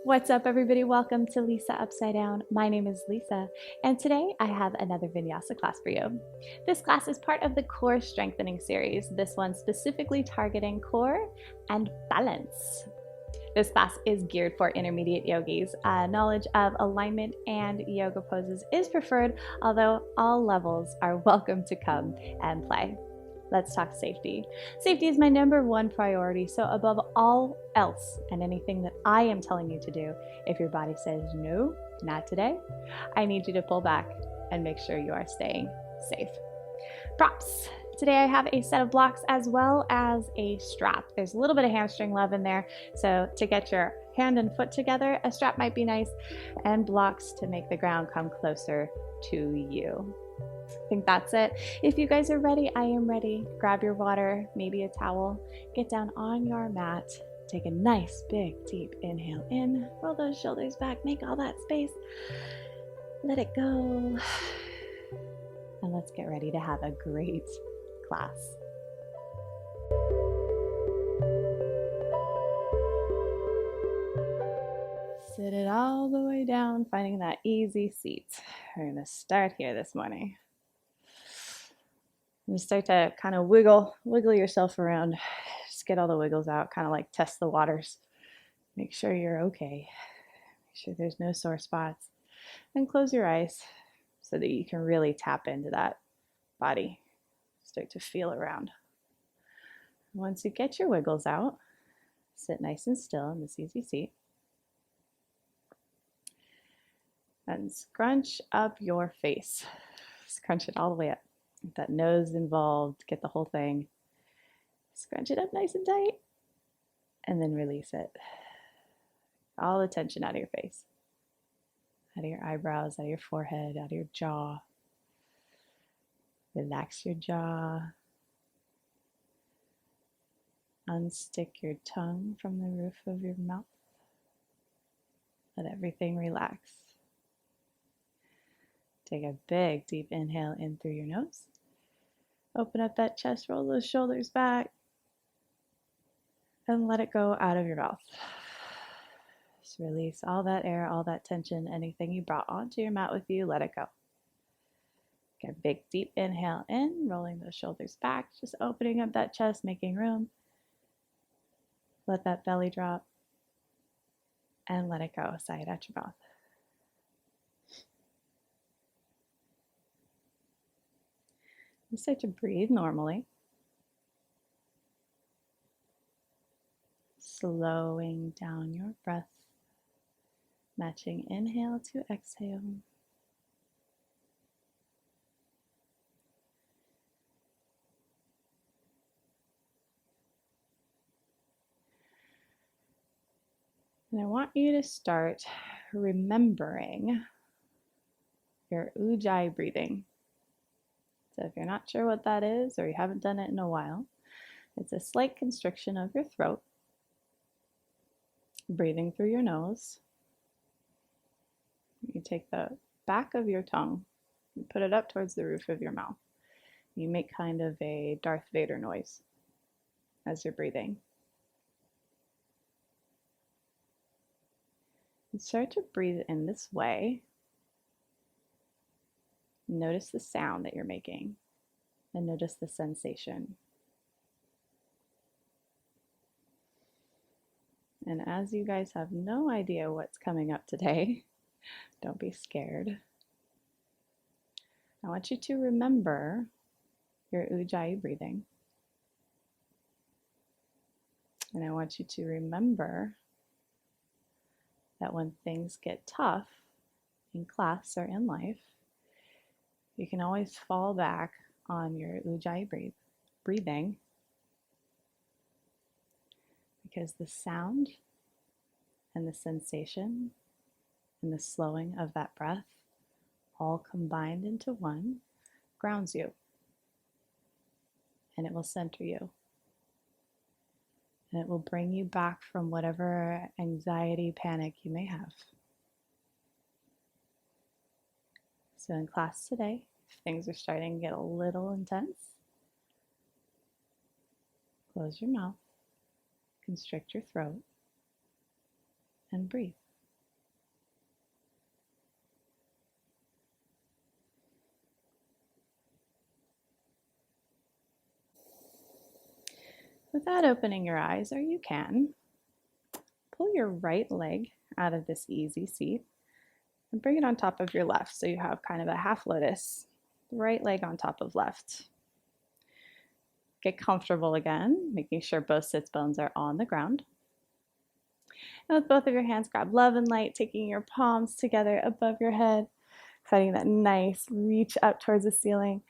What's up, everybody? Welcome to Lisa Upside Down. My name is Lisa, and today I have another Vinyasa class for you. This class is part of the core strengthening series, this one specifically targeting core and balance. This class is geared for intermediate yogis. Knowledge of alignment and yoga poses is preferred, although all levels are welcome to come and play. Let's talk safety. Safety is my number one priority, so above all else and anything that I am telling you to do, if your body says no, not today, I need you to pull back and make sure you are staying safe. Props. Today I have a set of blocks as well as a strap. There's a little bit of hamstring love in there, so to get your hand and foot together, a strap might be nice, and blocks to make the ground come closer to you. I think that's it. If you guys are ready, I am ready. Grab your water, maybe a towel, get down on your mat, take a nice big deep inhale in, roll those shoulders back, make all that space, let it go, and let's get ready to have a great class. Sit it all the way down, finding that easy seat. We're going to start here this morning. And start to kind of wiggle yourself around. Just get all the wiggles out, kind of like test the waters. Make sure you're okay. Make sure there's no sore spots. And close your eyes so that you can really tap into that body. Start to feel around. Once you get your wiggles out, sit nice and still in this easy seat. And scrunch up your face. Scrunch it all the way up. Get that nose involved, get the whole thing. Scrunch it up nice and tight, and then release it. All the tension out of your face, out of your eyebrows, out of your forehead, out of your jaw. Relax your jaw. Unstick your tongue from the roof of your mouth. Let everything relax. Take a big, deep inhale in through your nose. Open up that chest, roll those shoulders back, and let it go out of your mouth. Just release all that air, all that tension, anything you brought onto your mat with you, let it go. Get a big, deep inhale in, rolling those shoulders back, just opening up that chest, making room. Let that belly drop, and let it go. Sigh it out your mouth. You start to breathe normally. Slowing down your breath, matching inhale to exhale. And I want you to start remembering your ujjayi breathing. So if you're not sure what that is, or you haven't done it in a while, it's a slight constriction of your throat, breathing through your nose. You take the back of your tongue, you put it up towards the roof of your mouth. You make kind of a Darth Vader noise as you're breathing. And start to breathe in this way. Notice the sound that you're making, and notice the sensation. And as you guys have no idea what's coming up today, don't be scared. I want you to remember your ujjayi breathing. And I want you to remember that when things get tough in class or in life, you can always fall back on your ujjayi breathing, because the sound and the sensation and the slowing of that breath, all combined into one, grounds you, and it will center you, and it will bring you back from whatever anxiety, panic you may have. So in class today, if things are starting to get a little intense, close your mouth, constrict your throat, and breathe. Without opening your eyes, or you can, pull your right leg out of this easy seat and bring it on top of your left so you have kind of a half lotus, right leg on top of left. Get comfortable again, making sure both sits bones are on the ground. And with both of your hands, grab love and light, taking your palms together above your head, finding that nice reach up towards the ceiling,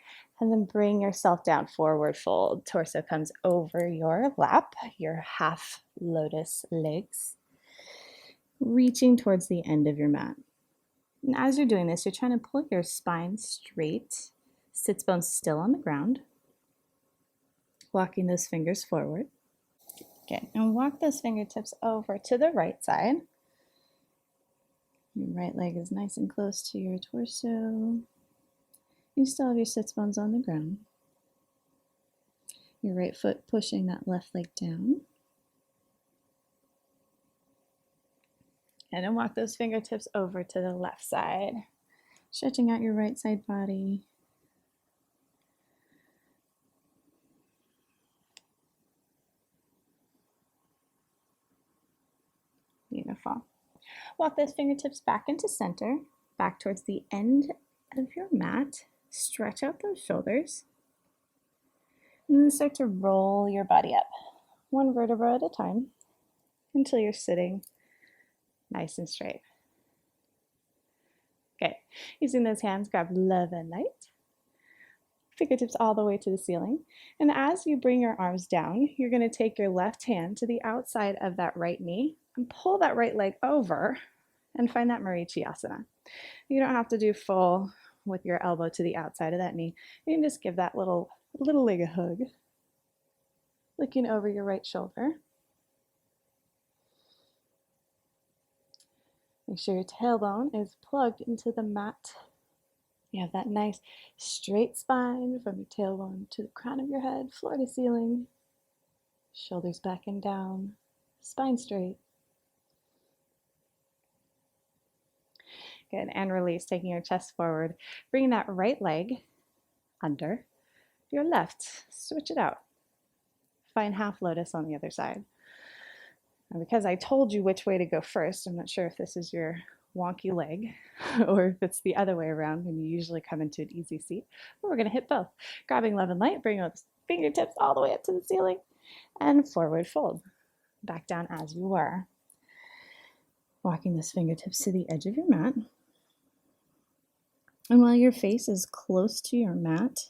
and then bring yourself down, forward fold. Torso comes over your lap, your half lotus legs, reaching towards the end of your mat. And as you're doing this, you're trying to pull your spine straight, sits bones still on the ground, walking those fingers forward. Good, and walk those fingertips over to the right side. Your right leg is nice and close to your torso. You still have your sits bones on the ground. Your right foot pushing that left leg down. And then walk those fingertips over to the left side, stretching out your right side body. Beautiful. Walk those fingertips back into center, back towards the end of your mat. Stretch out those shoulders. And then start to roll your body up, one vertebra at a time, until you're sitting nice and straight. Okay, using those hands, grab love and light. Fingertips all the way to the ceiling. And as you bring your arms down, you're going to take your left hand to the outside of that right knee and pull that right leg over and find that Vinyasa. You don't have to do full with your elbow to the outside of that knee. You can just give that little leg a hug, looking over your right shoulder. Make sure your tailbone is plugged into the mat. You have that nice straight spine from your tailbone to the crown of your head, floor to ceiling. Shoulders back and down, spine straight. Good, and release, taking your chest forward. Bring that right leg under your left. Switch it out. Find half lotus on the other side. And because I told you which way to go first, I'm not sure if this is your wonky leg or if it's the other way around when you usually come into an easy seat. But we're going to hit both. Grabbing love and light, bring those fingertips all the way up to the ceiling and forward fold. Back down as you were. Walking those fingertips to the edge of your mat. And while your face is close to your mat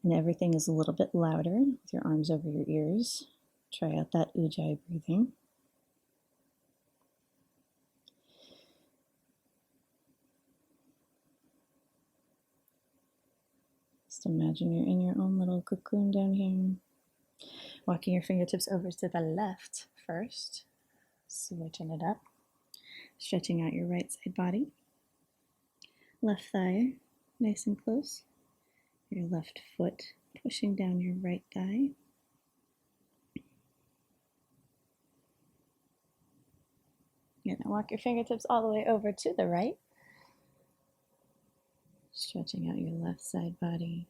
and everything is a little bit louder with your arms over your ears, try out that ujjayi breathing. Just imagine you're in your own little cocoon down here. Walking your fingertips over to the left first, switching it up, stretching out your right side body. Left thigh nice and close. Your left foot pushing down your right thigh. You're going to walk your fingertips all the way over to the right. Stretching out your left side body.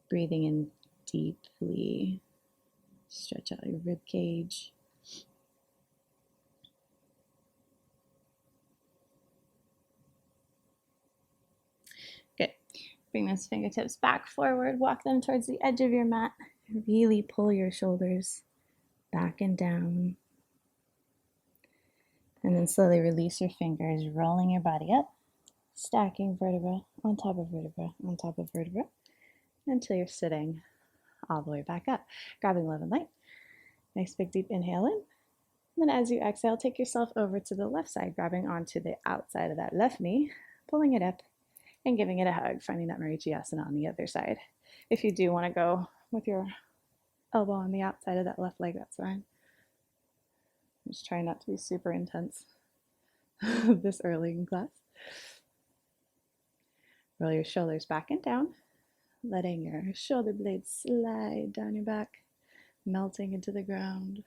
Breathing in deeply. Stretch out your rib cage. Good. Bring those fingertips back forward. Walk them towards the edge of your mat. Really pull your shoulders back and down. And then slowly release your fingers, rolling your body up, stacking vertebra on top of vertebra on top of vertebra until you're sitting all the way back up. Grabbing love and light. Nice big deep inhale in. And then as you exhale, take yourself over to the left side, grabbing onto the outside of that left knee, pulling it up and giving it a hug, finding that Vinyasa on the other side. If you do want to go with your elbow on the outside of that left leg, that's fine. Just trying not to be super intense this early in class. Roll your shoulders back and down, letting your shoulder blades slide down your back, melting into the ground.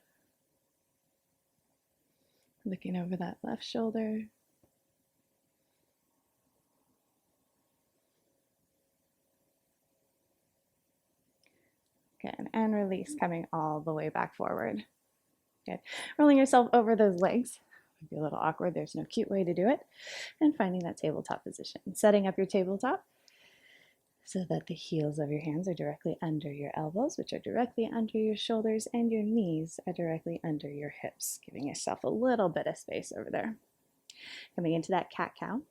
Looking over that left shoulder. Good, and release, coming all the way back forward. Good, rolling yourself over those legs. Might be a little awkward, there's no cute way to do it. And finding that tabletop position. Setting up your tabletop so that the heels of your hands are directly under your elbows, which are directly under your shoulders, and your knees are directly under your hips, giving yourself a little bit of space over there. Coming into that cat-cow.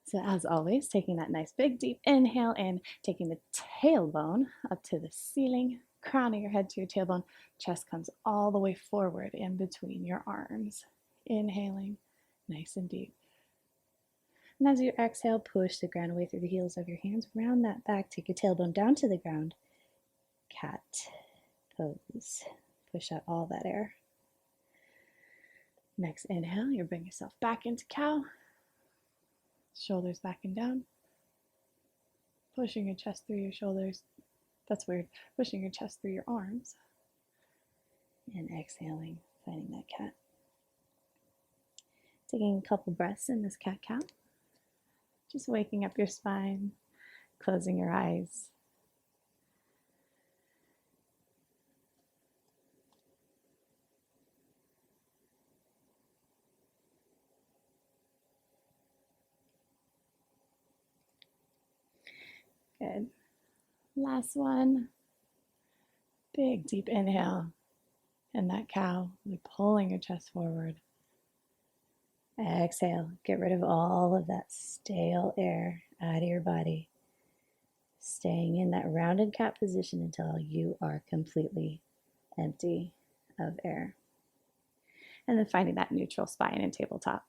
So as always, taking that nice big deep inhale in, taking the tailbone up to the ceiling, crown of your head to your tailbone, chest comes all the way forward in between your arms. Inhaling, nice and deep. And as you exhale, push the ground away through the heels of your hands, round that back, take your tailbone down to the ground. Cat pose. Push out all that air. Next inhale, you bring yourself back into cow. Shoulders back and down. Pushing your chest through your shoulders. That's weird. Pushing your chest through your arms. And exhaling, finding that cat. Taking a couple breaths in this cat-cow. Just waking up your spine, closing your eyes. Good. Last one. Big deep inhale. And that cow, really pulling your chest forward. Exhale, get rid of all of that stale air out of your body. Staying in that rounded cat position until you are completely empty of air. And then finding that neutral spine and tabletop.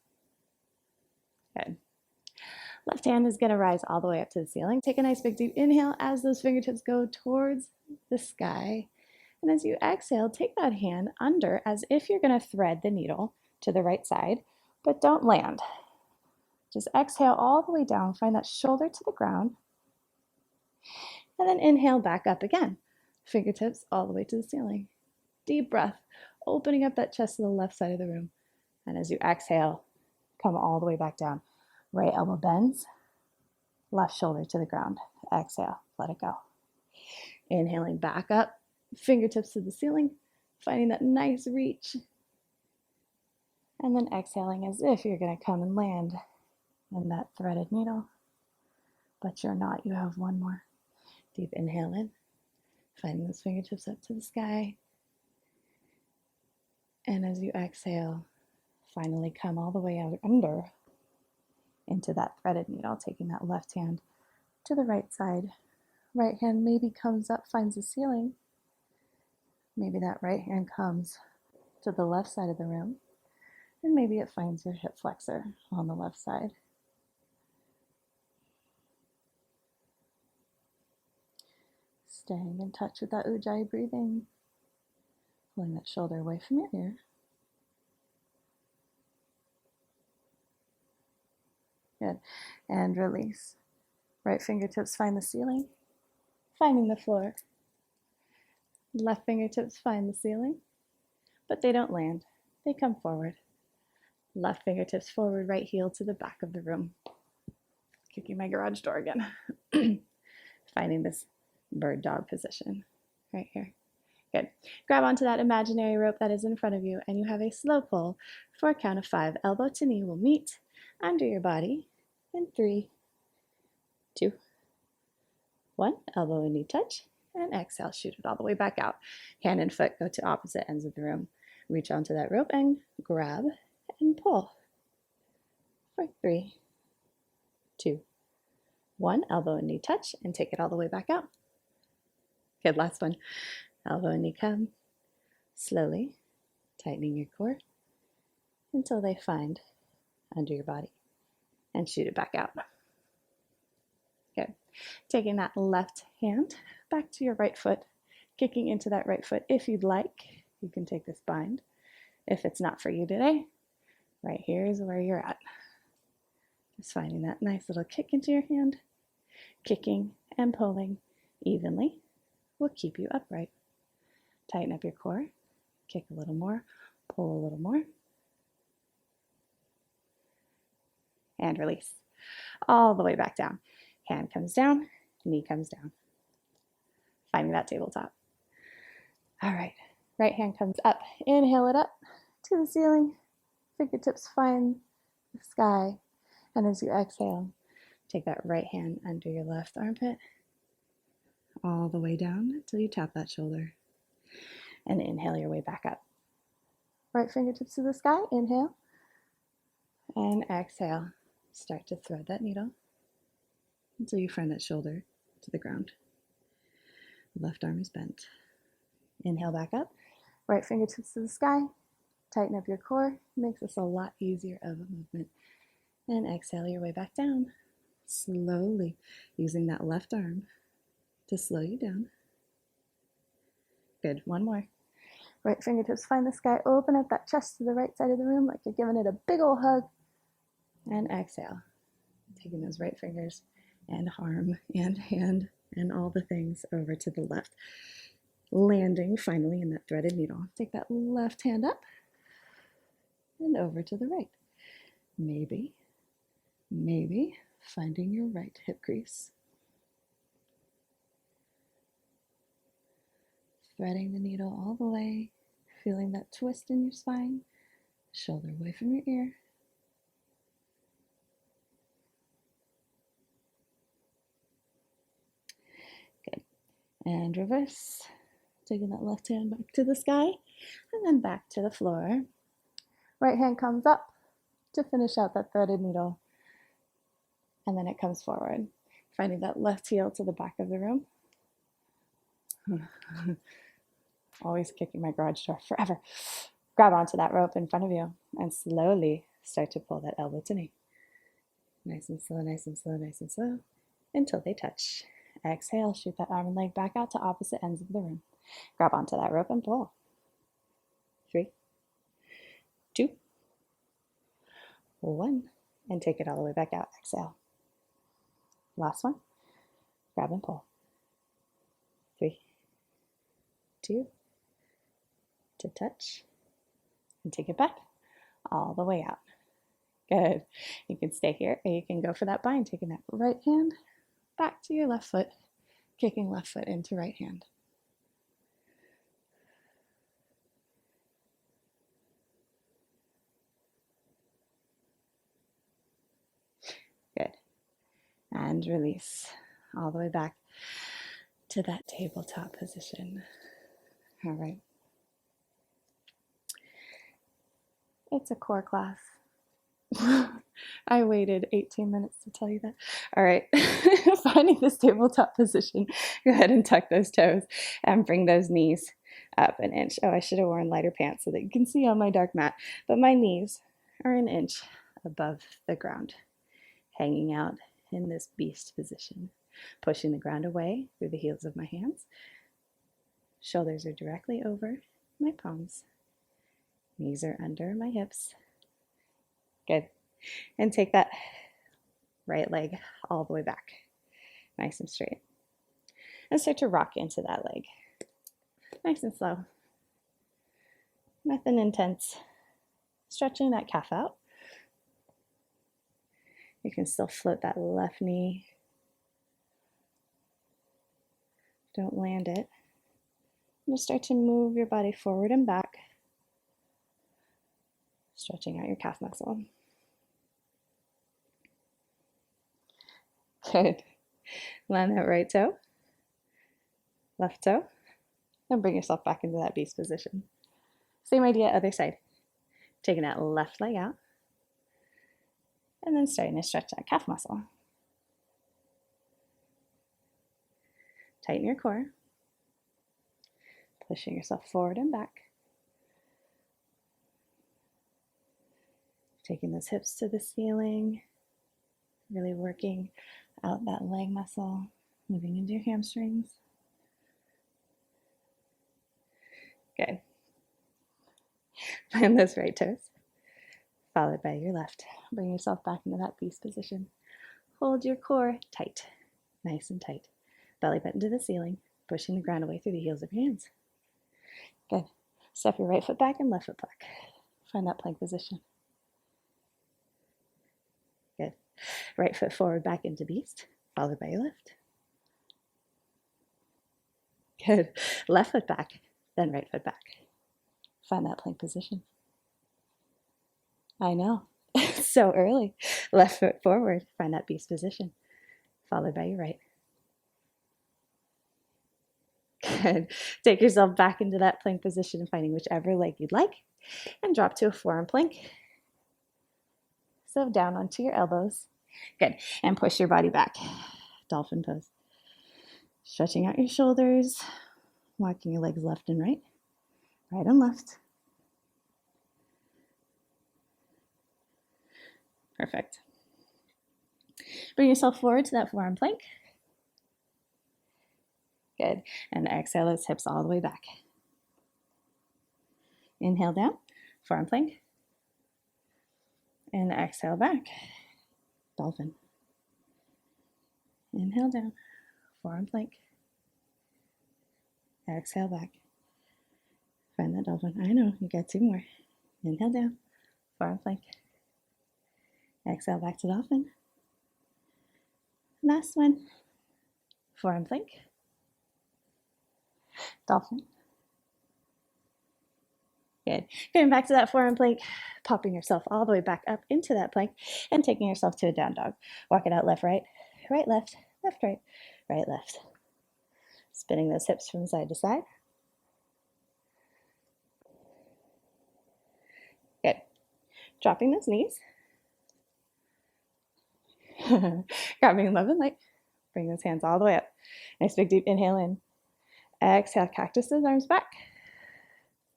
Good. Left hand is going to rise all the way up to the ceiling. Take a nice big deep inhale as those fingertips go towards the sky. And as you exhale, take that hand under as if you're going to thread the needle to the right side, but don't land. Just exhale all the way down, find that shoulder to the ground, and then inhale back up again. Fingertips all the way to the ceiling. Deep breath, opening up that chest to the left side of the room. And as you exhale, come all the way back down. Right elbow bends, left shoulder to the ground. Exhale, let it go. Inhaling back up, fingertips to the ceiling, finding that nice reach. And then exhaling as if you're going to come and land in that threaded needle. But you're not, you have one more. Deep inhale in, finding those fingertips up to the sky. And as you exhale, finally come all the way out under into that threaded needle, taking that left hand to the right side. Right hand maybe comes up, finds the ceiling. Maybe that right hand comes to the left side of the room. And maybe it finds your hip flexor on the left side. Staying in touch with that ujjayi breathing. Pulling that shoulder away from your ear. Good. And release. Right fingertips find the ceiling, finding the floor. Left fingertips find the ceiling, but they don't land. They come forward. Left fingertips forward, right heel to the back of the room. Kicking my garage door again. Finding this bird dog position right here. Good. Grab onto that imaginary rope that is in front of you, and you have a slow pull for a count of 5. Elbow to knee will meet under your body in 3, 2, 1. Elbow and knee touch, and exhale, shoot it all the way back out. Hand and foot go to opposite ends of the room. Reach onto that rope and grab and pull for 3, 2, 1. Elbow and knee touch, and take it all the way back out. Good, last one. Elbow and knee come, slowly tightening your core until they find under your body and shoot it back out. Good. Taking that left hand back to your right foot, kicking into that right foot. If you'd like, you can take this bind. If it's not for you today, right here is where you're at. Just finding that nice little kick into your hand, kicking and pulling evenly will keep you upright. Tighten up your core, kick a little more, pull a little more, and release. All the way back down. Hand comes down, knee comes down. Finding that tabletop. All right, right hand comes up. Inhale it up to the ceiling. Fingertips find the sky. And as you exhale, take that right hand under your left armpit, all the way down until you tap that shoulder. And inhale your way back up. Right fingertips to the sky, inhale. And exhale. Start to thread that needle until you find that shoulder to the ground. Left arm is bent. Inhale back up. Right fingertips to the sky. Tighten up your core. Makes this a lot easier of a movement. And exhale your way back down. Slowly, using that left arm to slow you down. Good. One more. Right fingertips find the sky. Open up that chest to the right side of the room like you're giving it a big old hug. And exhale. Taking those right fingers and arm and hand and all the things over to the left. Landing finally in that threaded needle. Take that left hand up and over to the right. Maybe finding your right hip crease. Threading the needle all the way, feeling that twist in your spine, shoulder away from your ear. Good. And reverse. Taking that left hand back to the sky and then back to the floor. Right hand comes up to finish out that threaded needle. And then it comes forward. Finding that left heel to the back of the room. Always kicking my garage door forever. Grab onto that rope in front of you and slowly start to pull that elbow to knee. Nice and slow, nice and slow, nice and slow until they touch. Exhale, shoot that arm and leg back out to opposite ends of the room. Grab onto that rope and pull. 3, 2, 1, and take it all the way back out. Exhale. Last one. Grab and pull. 3, 2, to touch, and take it back all the way out. Good. You can stay here, or you can go for that bind, taking that right hand back to your left foot, kicking left foot into right hand. Good. And release all the way back to that tabletop position. All right. It's a core class. I waited 18 minutes to tell you that. All right. Finding this tabletop position, go ahead and tuck those toes and bring those knees up an inch. Oh, I should have worn lighter pants so that you can see on my dark mat, but my knees are an inch above the ground, hanging out in this beast position, pushing the ground away through the heels of my hands. Shoulders are directly over my palms. Knees are under my hips. Good. And take that right leg all the way back, nice and straight. And start to rock into that leg, nice and slow. Nothing intense. Stretching that calf out. You can still float that left knee. Don't land it. And just start to move your body forward and back, stretching out your calf muscle. Good. Land that right toe, left toe, and bring yourself back into that beast position. Same idea, other side. Taking that left leg out, and then starting to stretch that calf muscle. Tighten your core, pushing yourself forward and back. Taking those hips to the ceiling, really working out that leg muscle, moving into your hamstrings. Good. Plant those right toes, followed by your left. Bring yourself back into that beast position. Hold your core tight, nice and tight. Belly button to the ceiling, pushing the ground away through the heels of your hands. Good. Step your right foot back and left foot back. Find that plank position. Good. Right foot forward back into beast, followed by your left. Good. Left foot back, then right foot back. Find that plank position. I know, it's so early. Left foot forward, find that beast position, followed by your right. Good. Take yourself back into that plank position, finding whichever leg you'd like, and drop to a forearm plank. So down onto your elbows. Good. And push your body back. Dolphin pose. Stretching out your shoulders, walking your legs left and right, right and left. Perfect. Bring yourself forward to that forearm plank. Good. And exhale those hips all the way back. Inhale down, forearm plank. And exhale back, dolphin. Inhale down, forearm plank. Exhale back. Find that dolphin. I know, you got two more. Inhale down, forearm plank. Exhale back to dolphin. Last one. Forearm plank. Dolphin. Good. Going back to that forearm plank, popping yourself all the way back up into that plank and taking yourself to a down dog. Walk it out left, right, right, left, left, right, right, left. Spinning those hips from side to side. Good. Dropping those knees. Grabbing love and light. Bring those hands all the way up. Nice big deep inhale in. Exhale, cactus those arms back.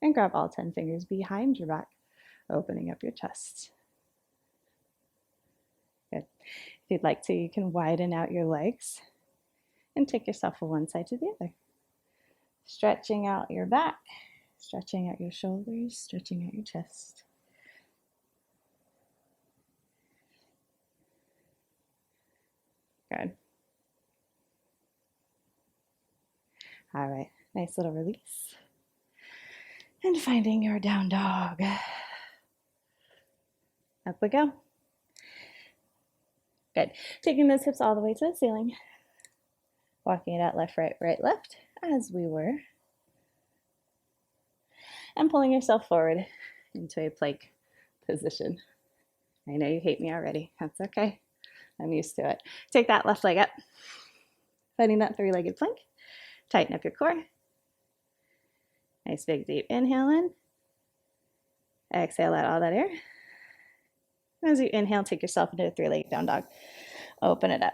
And grab all 10 fingers behind your back, opening up your chest. Good. If you'd like to, you can widen out your legs and take yourself from one side to the other. Stretching out your back, stretching out your shoulders, stretching out your chest. Good. All right, nice little release. And finding your down dog. Up we go. Good. Taking those hips all the way to the ceiling. Walking it out left, right, right, left, as we were. And pulling yourself forward into a plank position. I know you hate me already. That's okay. I'm used to it. Take that left leg up. Finding that three-legged plank. Tighten up your core. Nice big deep inhale in. Exhale out all that air. As you inhale, take yourself into a three-legged down dog. Open it up.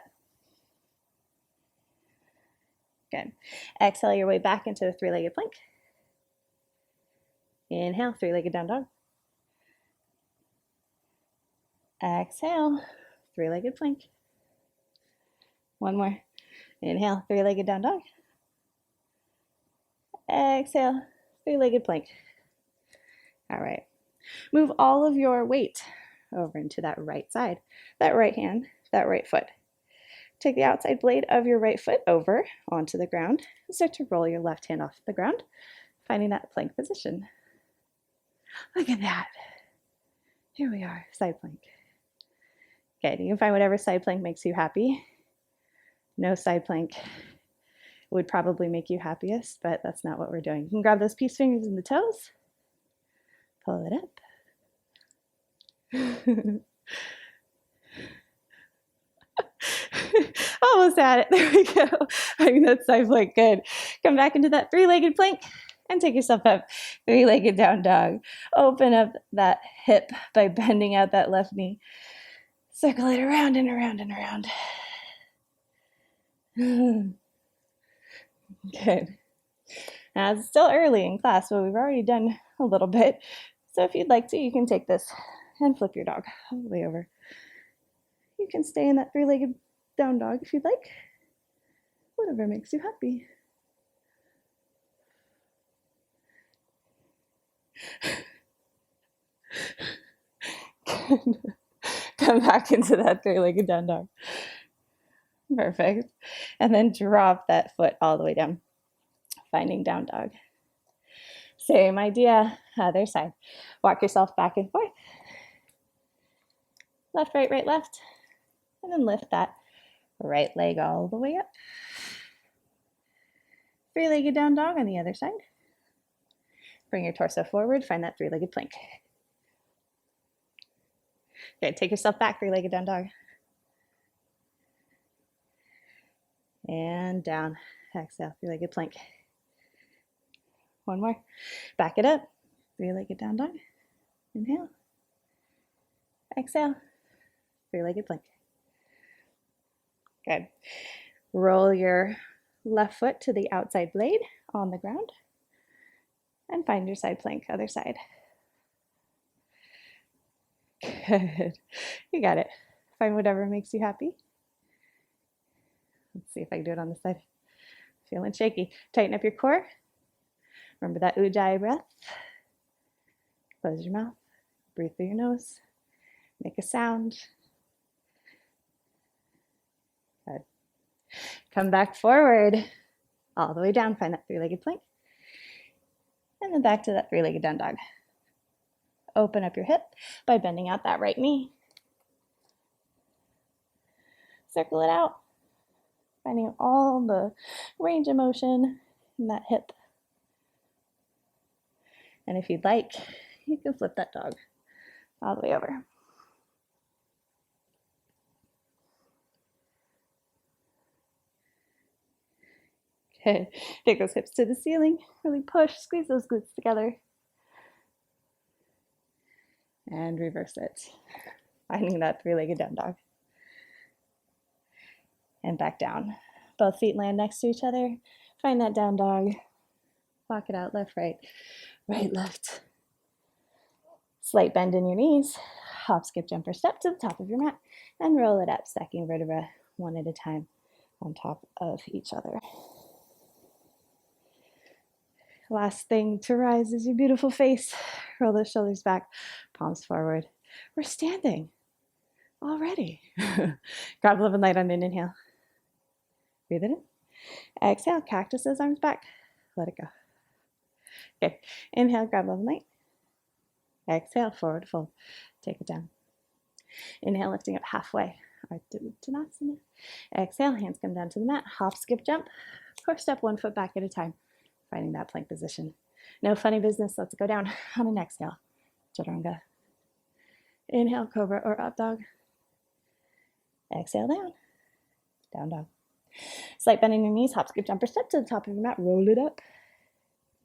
Good. Exhale your way back into a three-legged plank. Inhale, three-legged down dog. Exhale, three-legged plank. One more. Inhale, three-legged down dog. Exhale, three-legged plank. All right. Move all of your weight over into that right side, that right hand, that right foot. Take the outside blade of your right foot over onto the ground and start to roll your left hand off the ground, finding that plank position. Look at that. Here we are, side plank. Okay, you can find whatever side plank makes you happy. No side plank would probably make you happiest, but that's not what we're doing. You can grab those peace fingers in the toes, pull it up. Almost had it. There we go. I mean, that side plank, good. Come back into that three-legged plank and take yourself up. Three-legged down dog. Open up that hip by bending out that left knee. Circle it around and around and around. Good. Now, it's still early in class, but we've already done a little bit. So if you'd like to, you can take this and flip your dog all the way over. You can stay in that three-legged down dog if you'd like. Whatever makes you happy. Come back into that three-legged down dog. Perfect. And then drop that foot all the way down, finding down dog. Same idea, other side. Walk yourself back and forth. Left, right, right, left. And then lift that right leg all the way up. Three-legged down dog on the other side. Bring your torso forward, find that three-legged plank. Okay, take yourself back, three-legged down dog. And down, exhale, three-legged plank. One more, back it up, three-legged down dog. Inhale, exhale, three-legged plank. Good. Roll your left foot to the outside blade on the ground and find your side plank, other side. Good. You got it. Find whatever makes you happy. Let's see if I can do it on this side. Feeling shaky. Tighten up your core. Remember that ujjayi breath. Close your mouth. Breathe through your nose. Make a sound. Good. Come back forward. All the way down. Find that three-legged plank. And then back to that three-legged down dog. Open up your hip by bending out that right knee. Circle it out. Finding all the range of motion in that hip. And if you'd like, you can flip that dog all the way over. Good. Take those hips to the ceiling. Really push, squeeze those glutes together. And reverse it. Finding that three-legged down dog. And back down. Both feet land next to each other. Find that down dog. Walk it out, left, right, right, left. Slight bend in your knees. Hop, skip, jump, or step to the top of your mat. And roll it up, stacking vertebra one at a time on top of each other. Last thing to rise is your beautiful face. Roll those shoulders back, palms forward. We're standing already. Grab love and light on an inhale. Breathe it in. Exhale, cactus those arms back. Let it go. Okay, inhale, grab love and light. Exhale, forward fold. Take it down. Inhale, lifting up halfway. Ardha Uttanasana. Exhale, hands come down to the mat. Hop, skip, jump. Or step one foot back at a time. Finding that plank position. No funny business. Let's go down on an exhale. Chaturanga. Inhale, cobra or up dog. Exhale, down. Down dog. Slight bend in your knees. Hop, skip, jump, or step to the top of your mat. Roll it up.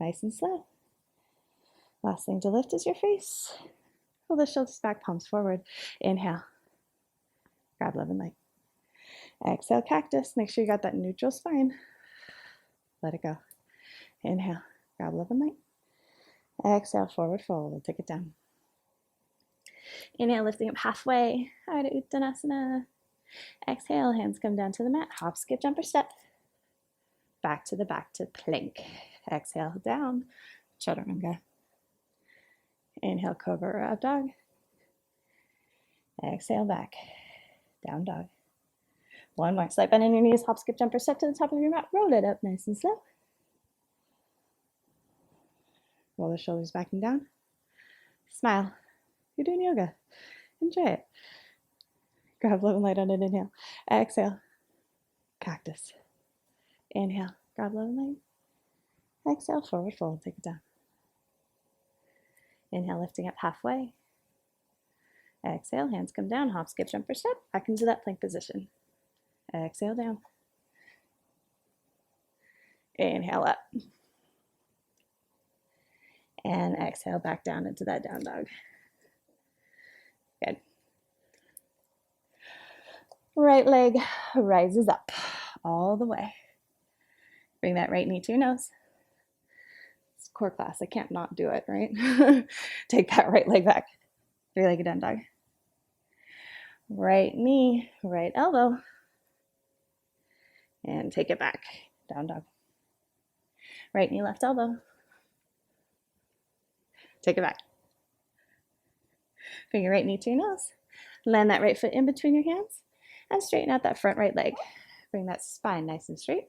Nice and slow. Last thing to lift is your face. Pull the shoulders back, palms forward. Inhale. Grab love and light. Exhale, cactus. Make sure you got that neutral spine. Let it go. Inhale. Grab love and light. Exhale, forward fold. We'll take it down. Inhale, lifting up halfway. Ardha Uttanasana. Exhale, hands come down to the mat. Hop, skip, jump, or step. Back to plank. Exhale, down. Chaturanga. Inhale, cobra or up dog. Exhale, back. Down dog. One more. Slight bend in your knees. Hop, skip, jump, or step to the top of your mat. Roll it up nice and slow. Roll the shoulders back and down. Smile. You're doing yoga. Enjoy it. Grab love and light on an inhale. Exhale. Cactus. Inhale. Grab love and light. Exhale. Forward fold. Take it down. Inhale, lifting up halfway. Exhale. Hands come down. Hop, skip, jump, or step. Back into that plank position. Exhale down. Inhale up. And exhale back down into that down dog. Good. Right leg rises up all the way. Bring that right knee to your nose. It's core class. I can't not do it, right? Take that right leg back. Three-legged down dog. Right knee, right elbow. And take it back. Down dog. Right knee, left elbow. Take it back. Bring your right knee to your nose. Land that right foot in between your hands. And straighten out that front right leg. Bring that spine nice and straight.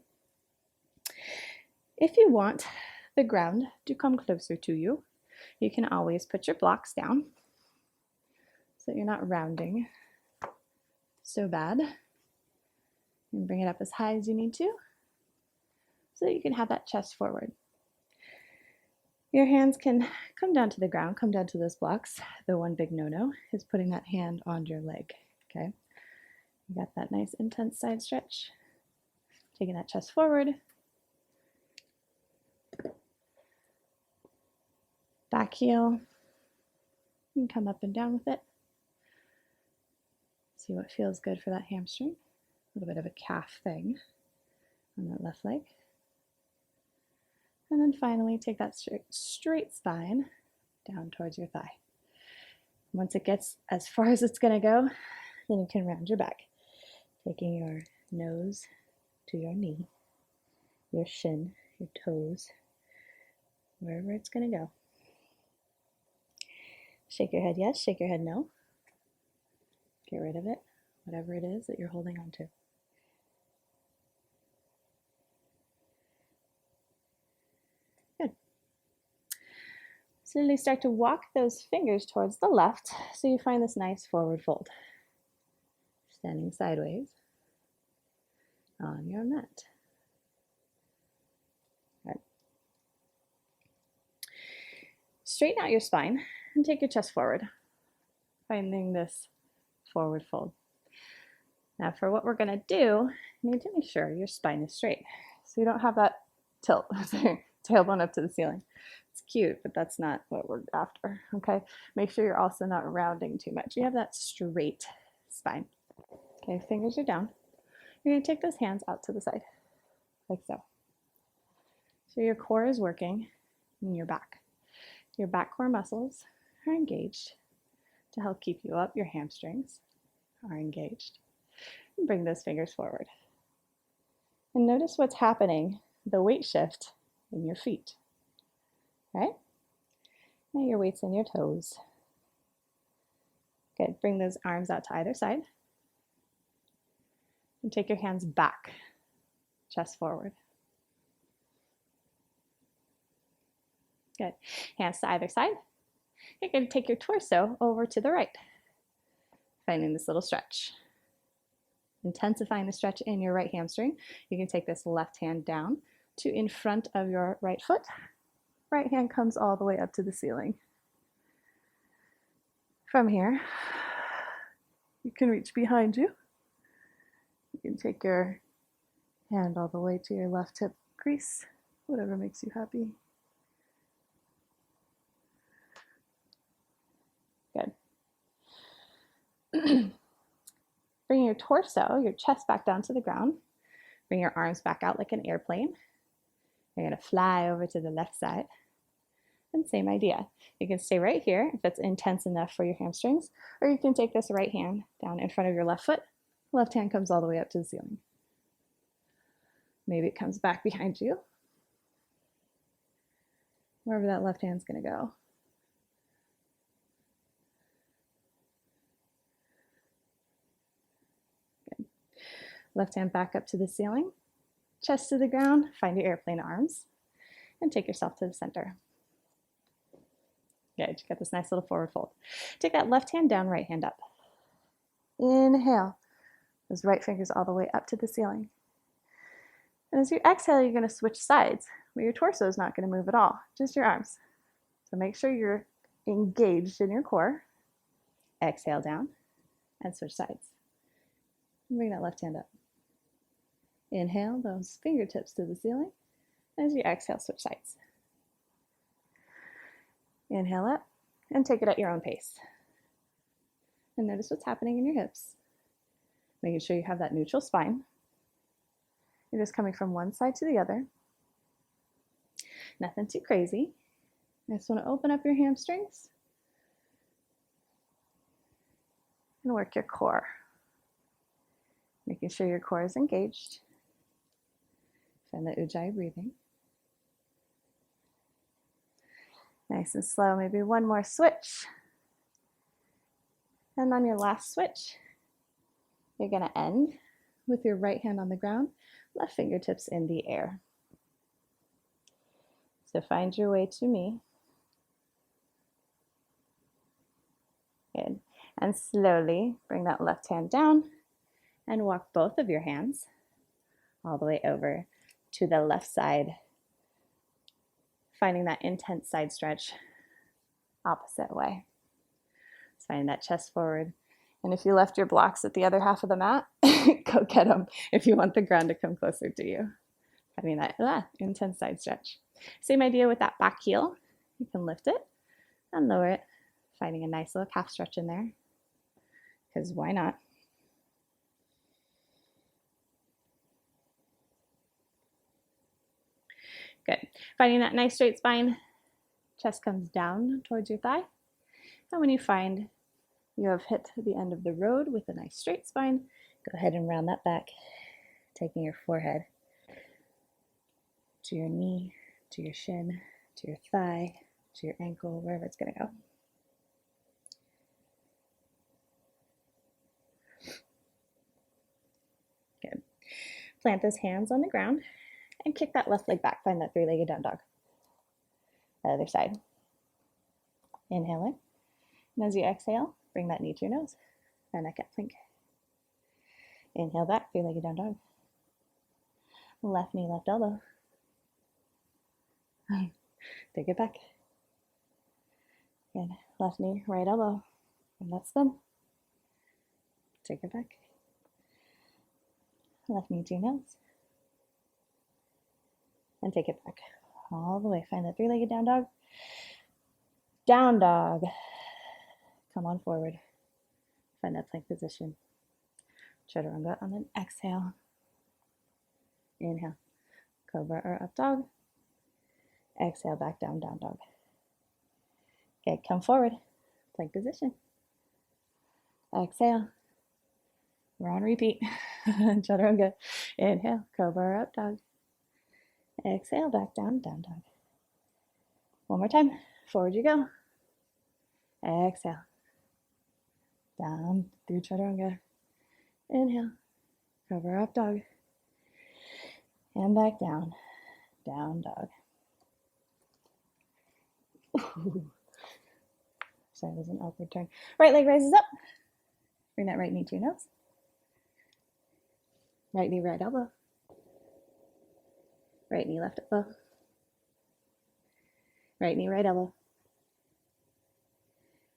If you want the ground to come closer to you, you can always put your blocks down so that you're not rounding so bad. And bring it up as high as you need to so that you can have that chest forward. Your hands can come down to the ground, come down to those blocks. The one big no-no is putting that hand on your leg, okay? You got that nice intense side stretch. Taking that chest forward. Back heel. You can come up and down with it. See what feels good for that hamstring. A little bit of a calf thing on that left leg. And then finally take that straight spine down towards your thigh. Once it gets as far as it's going to go, then you can round your back, taking your nose to your knee, your shin, your toes, wherever it's going to go. Shake your head yes, shake your head no. Get rid of it, whatever it is that you're holding on to. Good. Slowly start to walk those fingers towards the left so you find this nice forward fold. Standing sideways on your mat. Good. Straighten out your spine and take your chest forward, finding this forward fold. Now for what we're going to do, you need to make sure your spine is straight so you don't have that tilt with your tailbone up to the ceiling. It's cute, but that's not what we're after, okay? Make sure you're also not rounding too much. You have that straight spine. Okay, fingers are down. You're going to take those hands out to the side, like so. So your core is working in your back. Your back core muscles are engaged to help keep you up. Your hamstrings are engaged. And bring those fingers forward. And notice what's happening, the weight shift in your feet. Right? Now your weight's in your toes. Good. Bring those arms out to either side. And take your hands back, chest forward. Good. Hands to either side. You're going to take your torso over to the right, finding this little stretch. Intensifying the stretch in your right hamstring. You can take this left hand down to in front of your right foot. Right hand comes all the way up to the ceiling. From here, you can reach behind you. You can take your hand all the way to your left hip crease, whatever makes you happy. Good. Bring your torso, your chest back down to the ground. Bring your arms back out like an airplane. You're going to fly over to the left side. And same idea. You can stay right here if it's intense enough for your hamstrings, or you can take this right hand down in front of your left foot. Left hand comes all the way up to the ceiling. Maybe it comes back behind you. Wherever that left hand's going to go. Good. Left hand back up to the ceiling. Chest to the ground. Find your airplane arms. And take yourself to the center. Good. You got this nice little forward fold. Take that left hand down, right hand up. Inhale. Those right fingers all the way up to the ceiling. And as you exhale, you're going to switch sides, where your torso is not going to move at all, just your arms. So make sure you're engaged in your core. Exhale down and switch sides. And bring that left hand up. Inhale, those fingertips to the ceiling. As you exhale, switch sides. Inhale up and take it at your own pace. And notice what's happening in your hips. Making sure you have that neutral spine. You're just coming from one side to the other. Nothing too crazy. I just want to open up your hamstrings and work your core. Making sure your core is engaged. Find the Ujjayi breathing. Nice and slow. Maybe one more switch. And on your last switch, you're going to end with your right hand on the ground, left fingertips in the air. So find your way to me. Good. And slowly bring that left hand down and walk both of your hands all the way over to the left side, finding that intense side stretch opposite way. It's finding that chest forward. And if you left your blocks at the other half of the mat, go get them if you want the ground to come closer to you. Finding that intense side stretch. Same idea with that back heel. You can lift it and lower it, finding a nice little calf stretch in there, because why not? Good. Finding that nice straight spine, chest comes down towards your thigh. And when you find you have hit the end of the road with a nice straight spine, go ahead and round that back, taking your forehead to your knee, to your shin, to your thigh, to your ankle, wherever it's going to go. Good. Plant those hands on the ground and kick that left leg back. Find that three-legged down dog. The other side. Inhale in. And as you exhale, bring that knee to your nose. Find that cat plank. Inhale back, three-legged down dog. Left knee, left elbow. Take it back. Good. Left knee, right elbow. And that's them. Take it back. Left knee to your nose. And take it back. All the way. Find that three-legged down dog. Down dog. Come on forward. Find that plank position. Chaturanga on an exhale. Inhale. Cobra or up dog. Exhale, back down, down dog. Okay, come forward. Plank position. Exhale. We're on repeat. Chaturanga. Inhale, cobra or up dog. Exhale, back down, down dog. One more time. Forward you go. Exhale. Down through chaturanga. Inhale. Cobra up dog. And back down. Down dog. Ooh. Sorry, there's an awkward turn. Right leg rises up. Bring that right knee to your nose. Right knee, right elbow. Right knee, left elbow. Right knee, right elbow.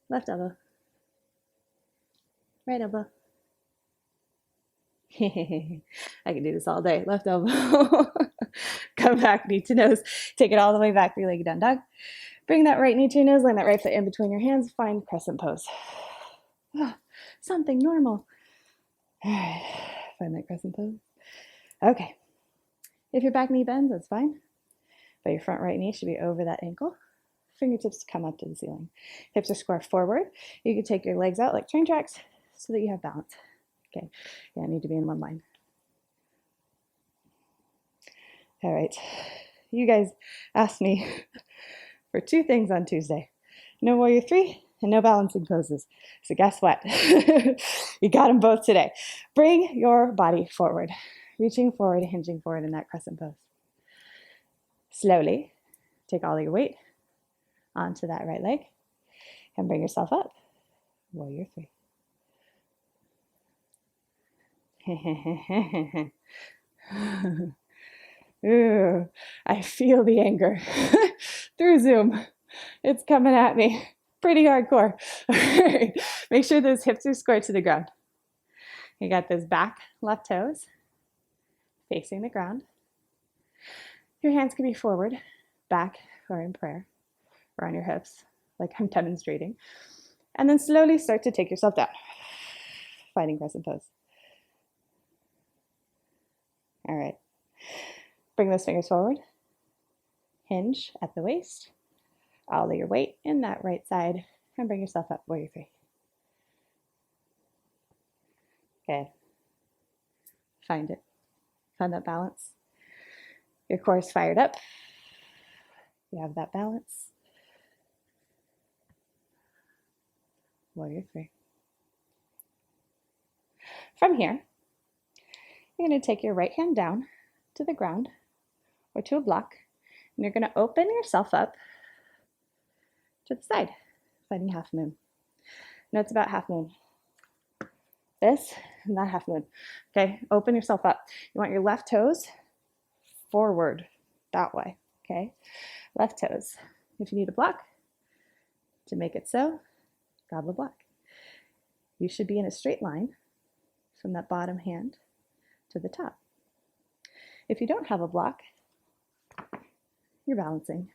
Left elbow. Right elbow. I can do this all day. Left elbow. Come back, knee to nose. Take it all the way back, three-legged down dog. Bring that right knee to your nose. Land that right foot in between your hands. Find crescent pose. Something normal. All right. Find that crescent pose. Okay. If your back knee bends, that's fine. But your front right knee should be over that ankle. Fingertips come up to the ceiling. Hips are square forward. You can take your legs out like train tracks so that you have balance. Okay. Yeah, I need to be in one line. All right. You guys asked me for two things on Tuesday. No warrior three and no balancing poses. So guess what? You got them both today. Bring your body forward. Reaching forward, hinging forward in that crescent pose. Slowly take all your weight onto that right leg and bring yourself up. Warrior three. Ooh, I feel the anger through Zoom. It's coming at me pretty hardcore. Make sure those hips are square to the ground. You got those back left toes facing the ground. Your hands can be forward, back, or in prayer, or on your hips, like I'm demonstrating. And then slowly start to take yourself down, finding crescent pose. All right. Bring those fingers forward. Hinge at the waist. All of your weight in that right side, and bring yourself up, warrior three. Good. Find it. Find that balance. Your core is fired up. You have that balance. Warrior three. From here, you're going to take your right hand down to the ground or to a block, and you're going to open yourself up to the side, finding half moon. No, it's about half moon. This, not half moon. Okay, open yourself up. You want your left toes forward that way. Okay, left toes. If you need a block to make it so, grab a block. You should be in a straight line from that bottom hand to the top. If you don't have a block, you're balancing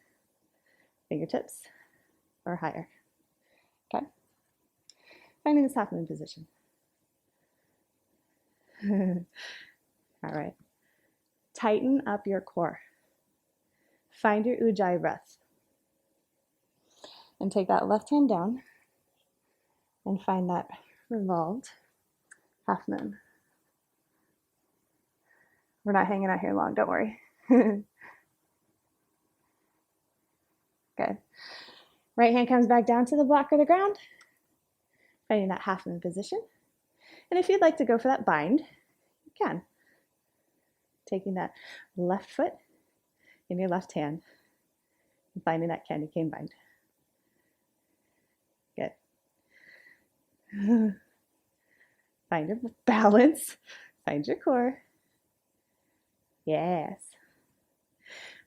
fingertips or higher. Okay? Finding this half moon position. All right. Tighten up your core. Find your ujjayi breath. And take that left hand down and find that revolved half moon. We're not hanging out here long, don't worry. Good. Right hand comes back down to the block or the ground, finding that half moon position. And if you'd like to go for that bind, you can. Taking that left foot in your left hand and finding that candy cane bind. Good. Find your balance, find your core. Yes.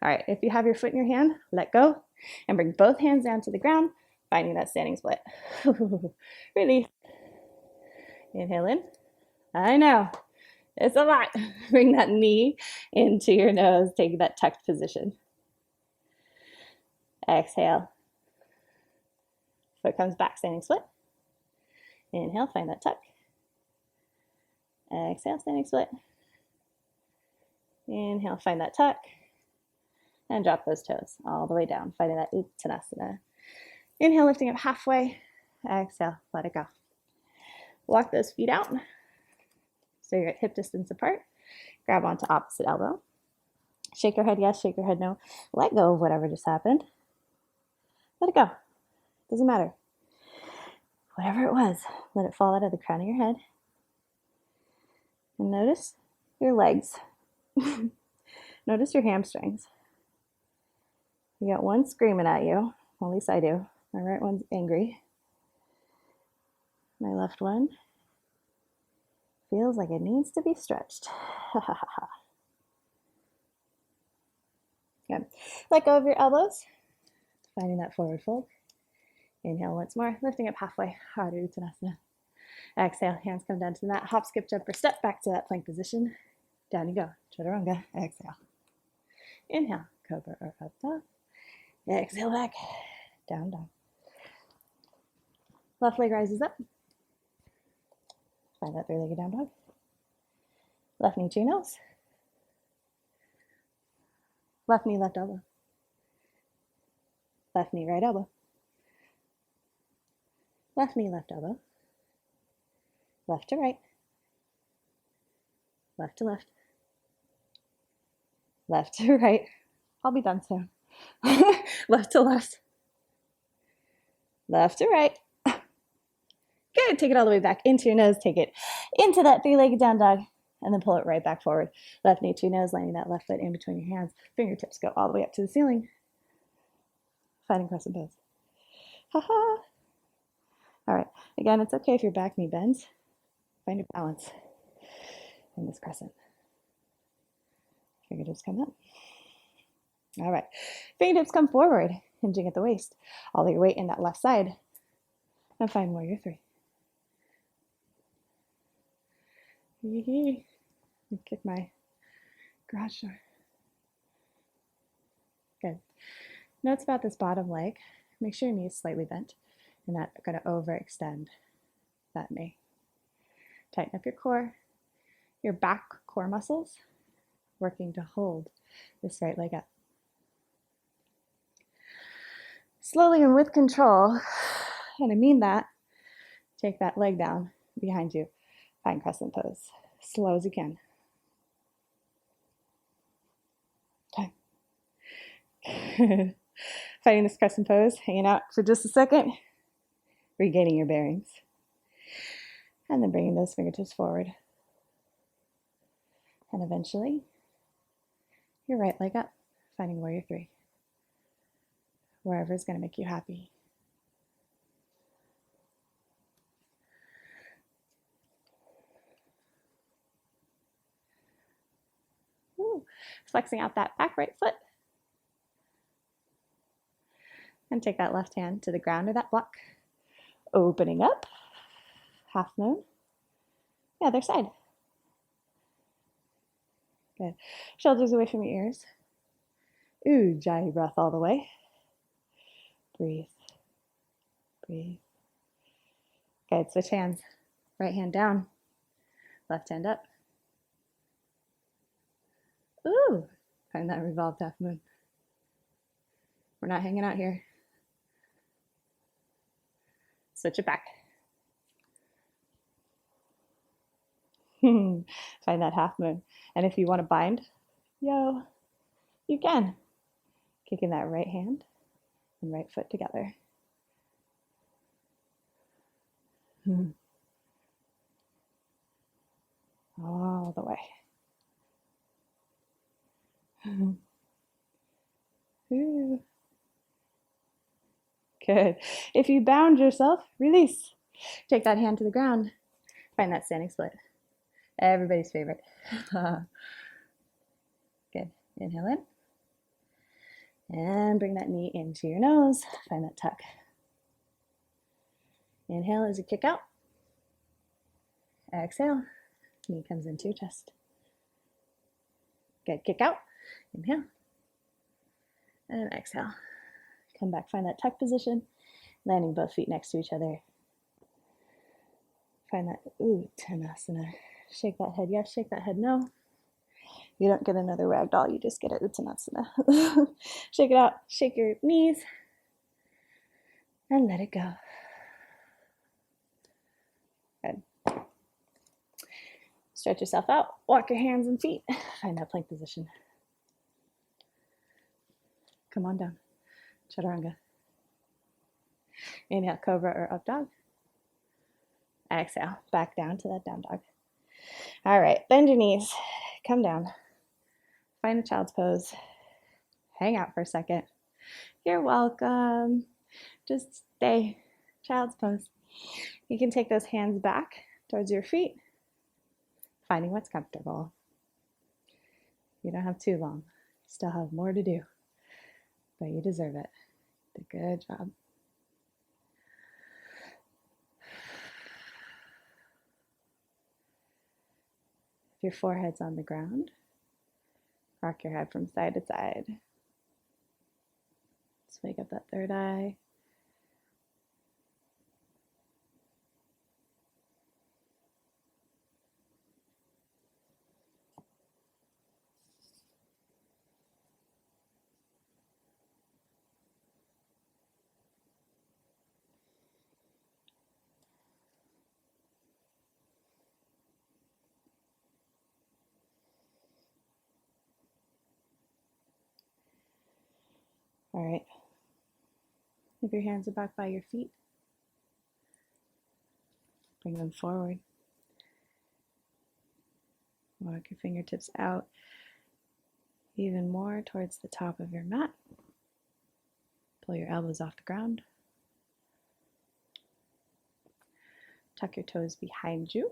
All right, if you have your foot in your hand, let go and bring both hands down to the ground, finding that standing split. Release. Inhale in. I know, it's a lot. Bring that knee into your nose, take that tucked position. Exhale. Foot comes back, standing split. Inhale, find that tuck. Exhale, standing split. Inhale, find that tuck. And drop those toes all the way down, finding that Uttanasana. Inhale, lifting up halfway. Exhale, let it go. Walk those feet out so you're at hip distance apart. Grab onto opposite elbow. Shake your head yes, shake your head no. Let go of whatever just happened. Let it go. Doesn't matter. Whatever it was, let it fall out of the crown of your head. And notice your legs. Notice your hamstrings. You got one screaming at you. Well, at least I do. My right one's angry. My left one feels like it needs to be stretched. Good. Let go of your elbows. Finding that forward fold. Inhale once more, lifting up halfway. Ardha Uttanasana. Exhale, hands come down to the mat. Hop, skip, jump, or step back to that plank position. Down you go. Chaturanga. Exhale. Inhale, cobra or up dog. Exhale back. Down dog. Left leg rises up. Find that three-legged down dog. Left knee to your nose. Left knee, left elbow. Left knee, right elbow. Left knee, left elbow. Left to right. Left to left. Left to right. I'll be done soon. Left to left. Left to right. Good. Take it all the way back into your nose. Take it into that three-legged down dog. And then pull it right back forward. Left knee to your nose, landing that left foot in between your hands. Fingertips go all the way up to the ceiling. Finding crescent pose. Ha-ha. All right. Again, it's okay if your back knee bends. Find your balance in this crescent. Fingertips come up. All right. Fingertips come forward, hinging at the waist. All your weight in that left side. And find warrior three. Kick my garage door. Good. Notes about this bottom leg. Make sure your knee is slightly bent. You're not going to overextend that knee. Tighten up your core, your back core muscles, working to hold this right leg up. Slowly and with control, and I mean that, take that leg down behind you. Find crescent pose. Slow as you can. Okay. Finding this crescent pose, hanging out for just a second, regaining your bearings. And then bringing those fingertips forward. And eventually, your right leg up, finding warrior three. Wherever is going to make you happy. Ooh. Flexing out that back right foot. And take that left hand to the ground or that block. Opening up. Half moon. The other side. Good. Shoulders away from your ears. Ujjayi breath all the way. Breathe. Breathe. Good. Switch hands. Right hand down. Left hand up. Ooh. Find that revolved half moon. We're not hanging out here. Switch it back. Find that half moon. And if you want to bind, yo, you can. Kicking that right hand and right foot together. All the way. Ooh. Good. If you bound yourself, release. Take that hand to the ground. Find that standing split. Everybody's favorite. Good. Inhale in. And bring that knee into your nose. Find that tuck. Inhale as you kick out. Exhale. Knee comes into your chest. Good. Kick out. Inhale. And exhale. Come back. Find that tuck position. Landing both feet next to each other. Find that Uttanasana. Shake that head yes, shake that head no. You don't get another ragdoll, you just get an Uttanasana. Shake it out, shake your knees, and let it go. Good. Stretch yourself out, walk your hands and feet. Find that plank position. Come on down, Chaturanga. Inhale, cobra or up dog. Exhale, back down to that down dog. All right, bend your knees, come down. Find a child's pose. Hang out for a second. You're welcome. Just stay. Child's pose. You can take those hands back towards your feet, finding what's comfortable. You don't have too long. You still have more to do, but you deserve it. Did a good job. If your forehead's on the ground, rock your head from side to side. Let's wake up that third eye. All right. If your hands are back by your feet, bring them forward. Walk your fingertips out even more towards the top of your mat. Pull your elbows off the ground. Tuck your toes behind you.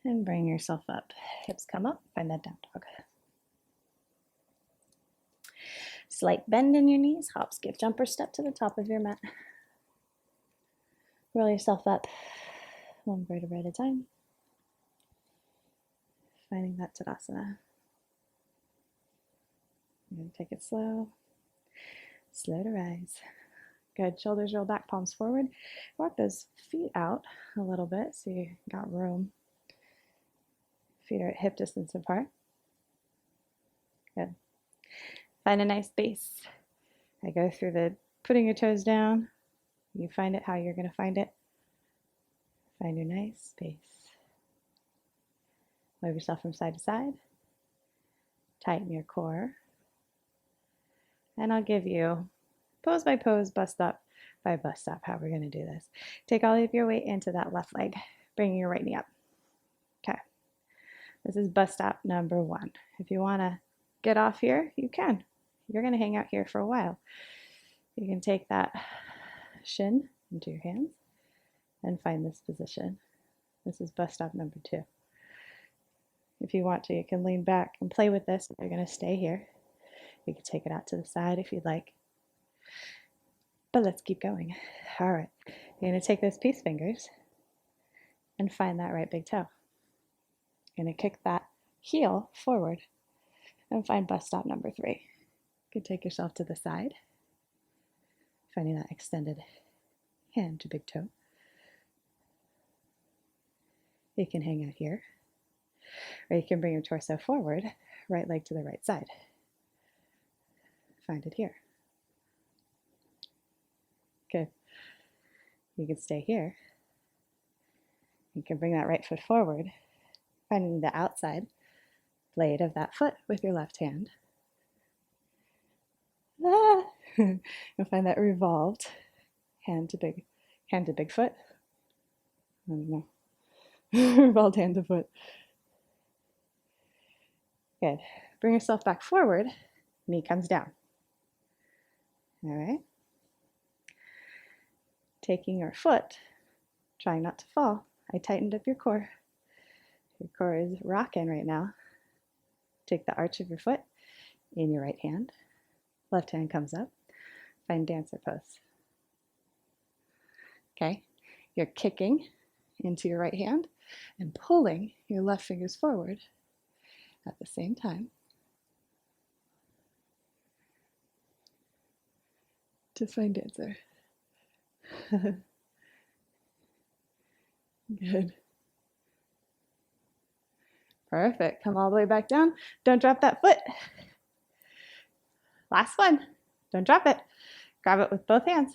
And bring yourself up. Hips come up, find that down dog. Slight bend in your knees, hop, skip, jump, or step to the top of your mat. Roll yourself up, one vertebra at a time. Finding that Tadasana. You're going to take it slow. Slow to rise. Good. Shoulders roll back, palms forward. Walk those feet out a little bit so you got room. Feet are at hip distance apart. Good. Find a nice base. I go through the putting your toes down. You find it how you're going to find it. Find your nice base. Move yourself from side to side. Tighten your core. And I'll give you pose by pose, bust up by bust up, how we're going to do this. Take all of your weight into that left leg, bringing your right knee up. Okay. This is bust up number 1. If you want to get off here, you can. You're going to hang out here for a while. You can take that shin into your hands and find this position. This is bust up number 2. If you want to, you can lean back and play with this. You're going to stay here. You can take it out to the side if you'd like. But let's keep going. All right. You're going to take those peace fingers and find that right big toe. You're going to kick that heel forward and find bus stop number 3. You can take yourself to the side, finding that extended hand to big toe. You can hang out here, or you can bring your torso forward, right leg to the right side. Find it here. Good. You can stay here. You can bring that right foot forward, finding the outside blade of that foot with your left hand. And find that revolved hand to big foot. I don't know. Revolved hand to foot. Good. Bring yourself back forward. Knee comes down. All right. Taking your foot, trying not to fall. I tightened up your core. Your core is rocking right now. Take the arch of your foot in your right hand. Left hand comes up. Find dancer pose. Okay. You're kicking into your right hand and pulling your left fingers forward at the same time to find dancer. Good. Perfect. Come all the way back down. Don't drop that foot. Last one. Don't drop it. Grab it with both hands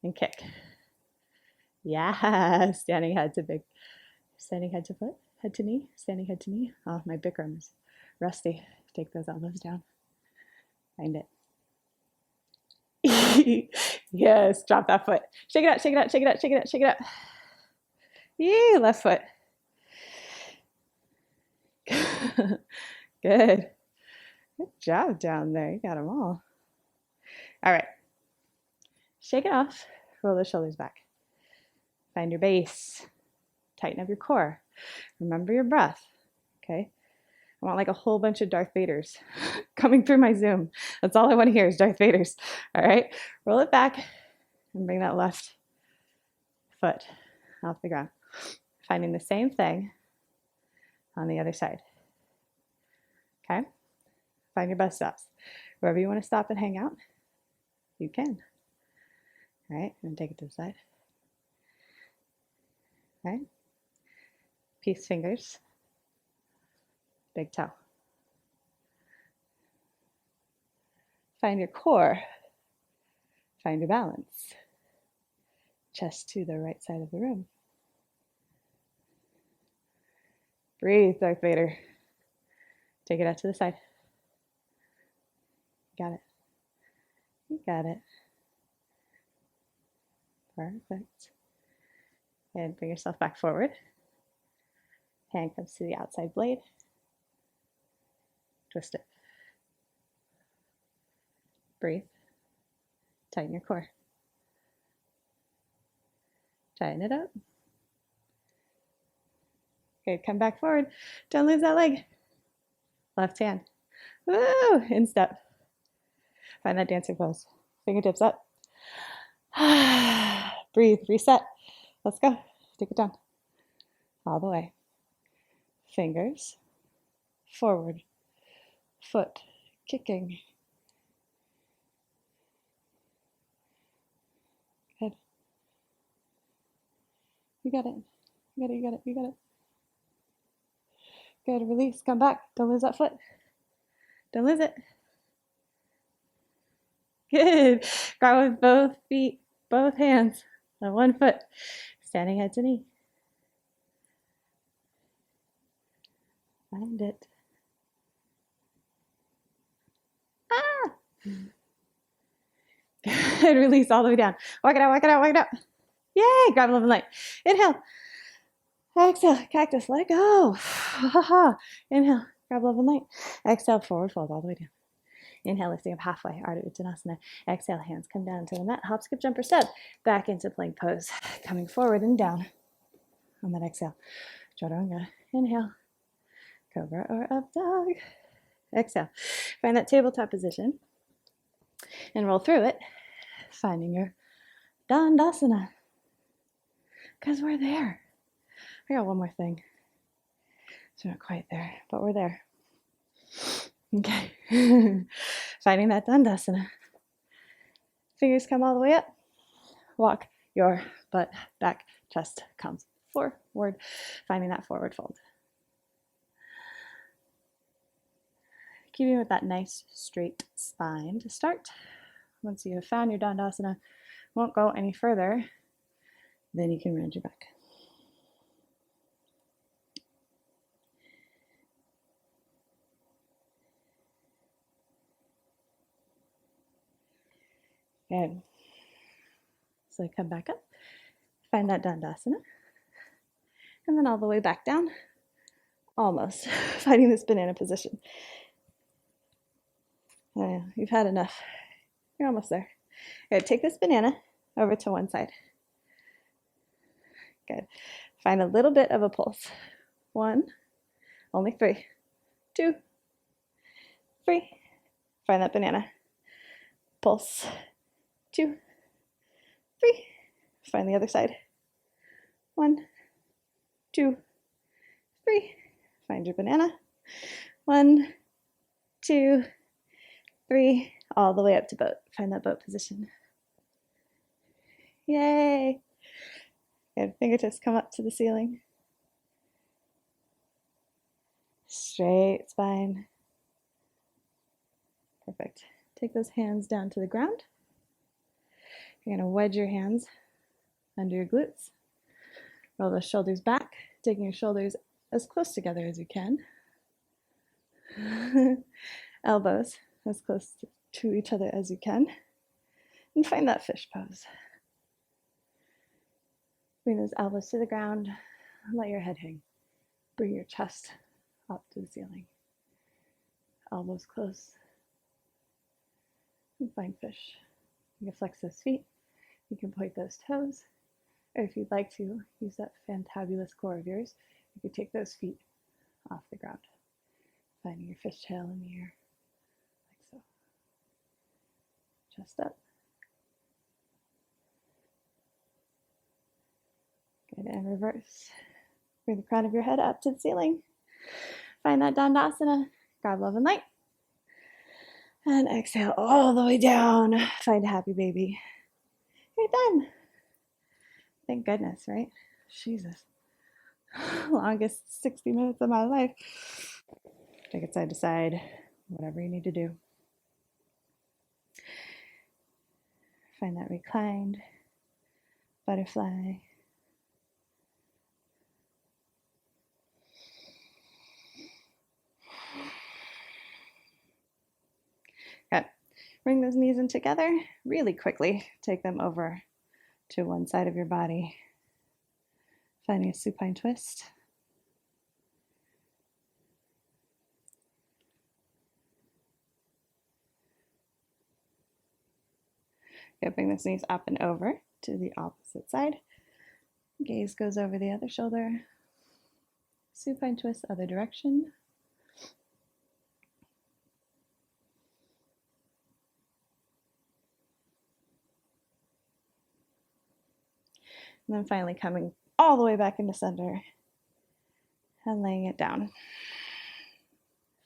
and kick. Yeah, standing head to foot, head to knee, standing head to knee. Oh, my Bikram is rusty. Take those elbows down. Find it. Yes, drop that foot. Shake it out, shake it out, shake it out, shake it out, shake it out. Yeah, left foot. Good. Good job down there. You got them all. All right. Shake it off. Roll the shoulders back. Find your base. Tighten up your core. Remember your breath. Okay? I want like a whole bunch of Darth Vaders coming through my Zoom. That's all I want to hear is Darth Vaders. All right? Roll it back and bring that left foot off the ground. Finding the same thing on the other side. Okay? Find your bus stops. Wherever you want to stop and hang out, you can. All right? And take it to the side. Okay? Peace fingers. Big toe. Find your core. Find your balance. Chest to the right side of the room. Breathe, Darth Vader. Take it out to the side. Got it. You got it. Perfect. And bring yourself back forward. Hand comes to the outside blade. Twist it. Breathe. Tighten your core. Tighten it up. Okay, come back forward. Don't lose that leg. Left hand. Woo! Instep. Find that dancer pose. Fingertips up. Breathe. Reset. Let's go. Take it down. All the way. Fingers. Forward. Foot. Kicking. Good. You got it. You got it. You got it. You got it. Good. Release. Come back. Don't lose that foot. Don't lose it. Good. Grab with both feet, both hands, on one foot. Standing head to knee. Find it. Ah! Good. Release all the way down. Walk it out, walk it out, walk it out. Yay! Grab a little light. Inhale. Exhale. Cactus. Let it go. Inhale. Grab a little light. Exhale. Forward fold all the way down. Inhale, lifting up halfway, Ardha Uttanasana. Exhale, hands come down to the mat. Hop, skip, jump, or step. Back into plank pose. Coming forward and down. On that exhale. Chaturanga. Inhale. Cobra or up dog. Exhale. Find that tabletop position and roll through it, finding your Dandasana. Because we're there. I got one more thing. It's not quite there, but we're there. Okay. Finding that Dandasana. Fingers come all the way up. Walk your butt back. Chest comes forward. Finding that forward fold. Keeping with that nice straight spine to start. Once you have found your Dandasana, won't go any further, then you can round your back. Good. So come back up, find that Dandasana, and then all the way back down, almost, finding this banana position. You've had enough. You're almost there. Good. Take this banana over to one side. Good. Find a little bit of a pulse. 1, only 3, 2, 3. Find that banana. Pulse. 2, 3. Find the other side. 1, 2, 3. Find your banana. 1, 2, 3. All the way up to boat. Find that boat position. Yay! Good. Fingertips come up to the ceiling. Straight spine. Perfect. Take those hands down to the ground. You're going to wedge your hands under your glutes. Roll those shoulders back, taking your shoulders as close together as you can. Elbows as close to each other as you can. And find that fish pose. Bring those elbows to the ground. Let your head hang. Bring your chest up to the ceiling. Elbows close. And find fish. You can flex those feet. You can point those toes. Or if you'd like to, use that fantabulous core of yours. You could take those feet off the ground. Finding your fishtail in the air. Like so. Chest up. Good, and reverse. Bring the crown of your head up to the ceiling. Find that Dandasana. Grab love and light. And exhale all the way down. Find a happy baby. You're done. Thank goodness, right? Jesus. Longest 60 minutes of my life. Take it side to side. Whatever you need to do. Find that reclined butterfly. Good. Bring those knees in together really quickly. Take them over to one side of your body. Finding a supine twist. Good. Bring those knees up and over to the opposite side. Gaze goes over the other shoulder. Supine twist, other direction. And then finally coming all the way back into center and laying it down.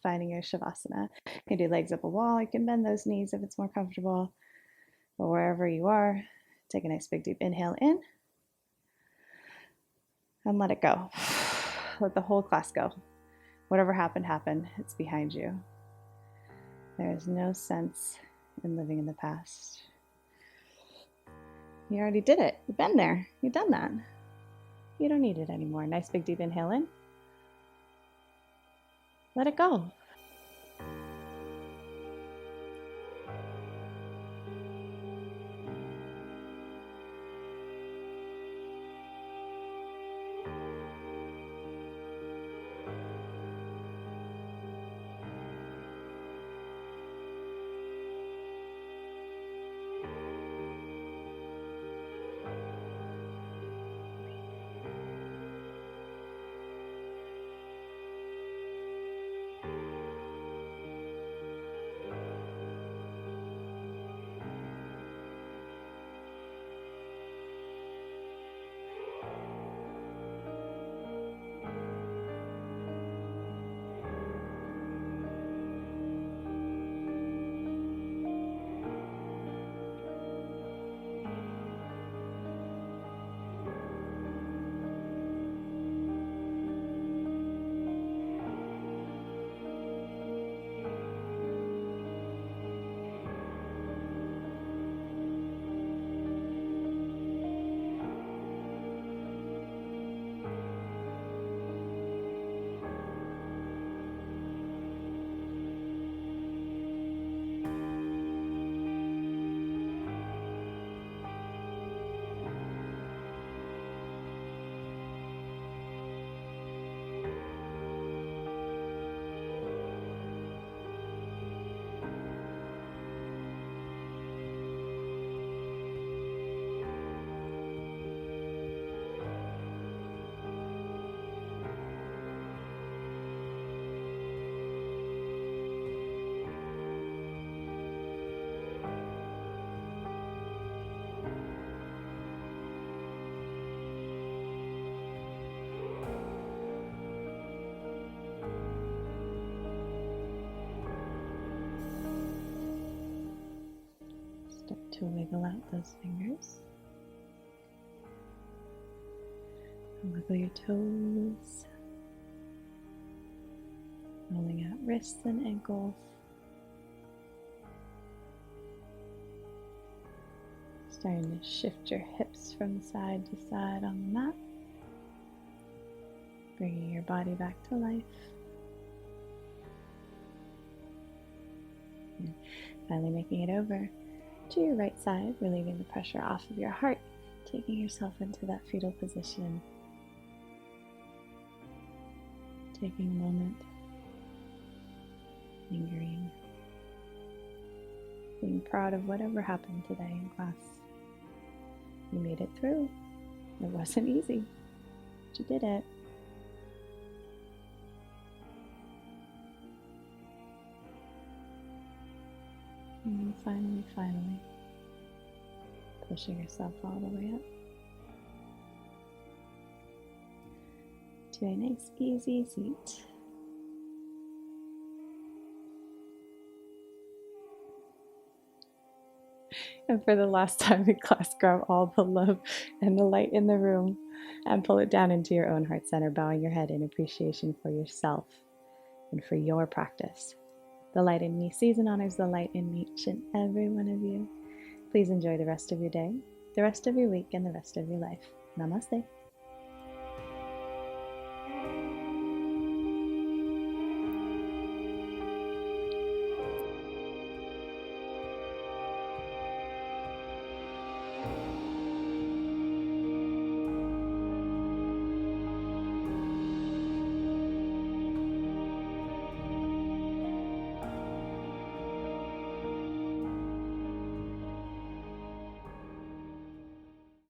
Finding your Shavasana. You can do legs up a wall. You can bend those knees if it's more comfortable. But wherever you are, take a nice big deep inhale in and let it go. Let the whole class go. Whatever happened, happened. It's behind you. There is no sense in living in the past. You already did it. You've been there. You've done that. You don't need it anymore. Nice big deep inhale in. Let it go. Start to wiggle out those fingers. Wiggle your toes. Rolling out wrists and ankles. Starting to shift your hips from side to side on the mat. Bringing your body back to life. And finally making it over to your right side, relieving the pressure off of your heart, taking yourself into that fetal position. Taking a moment, lingering, being proud of whatever happened today in class. You made it through. It wasn't easy, but you did it. And then finally, pushing yourself all the way up to a nice, easy seat. And for the last time in class, grab all the love and the light in the room and pull it down into your own heart center, bowing your head in appreciation for yourself and for your practice. The light in me sees and honors the light in each and every one of you. Please enjoy the rest of your day, the rest of your week, and the rest of your life. Namaste.